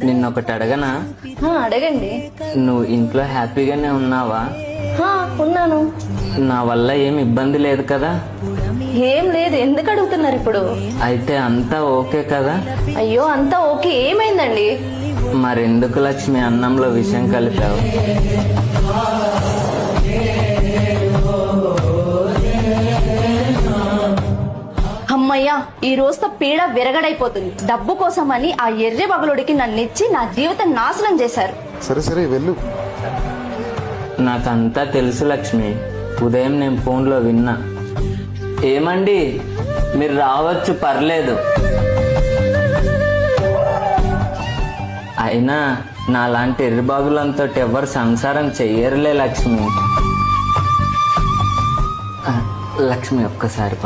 నిన్నొకటి అడగనా? అడగండి. నువ్వు ఇంట్లో హ్యాపీగానే ఉన్నావా? ఉన్నాను. నా వల్ల ఏం ఇబ్బంది లేదు కదా? ఏం లేదు. ఎందుకు అడుగుతున్నారు ఇప్పుడు? అయితే అంతా ఓకే కదా? అయ్యో, అంతా ఓకే. ఏమైందండి? మరెందుకు లక్ష్మి అన్నంలో విషం కలిపావు? అమ్మయ్యా, ఈ రోజుతో పీడ విరగడైపోతుంది. డబ్బు కోసమని ఆ ఎర్రి బగలుడికి నన్నిచ్చి నా జీవితం నాశనం చేశారు. సరే సరే వెళ్ళు. నాకంతా తెలుసు లక్ష్మి. ఉదయం నేను ఫోన్లో విన్నా. ఏమండి, మీరు రావచ్చు, పర్లేదు. అయినా నాలాంటి ఎర్రిబాగులంతో ఎవరు సంసారం చెయ్యరులే లక్ష్మి. లక్ష్మి ఒక్కసారి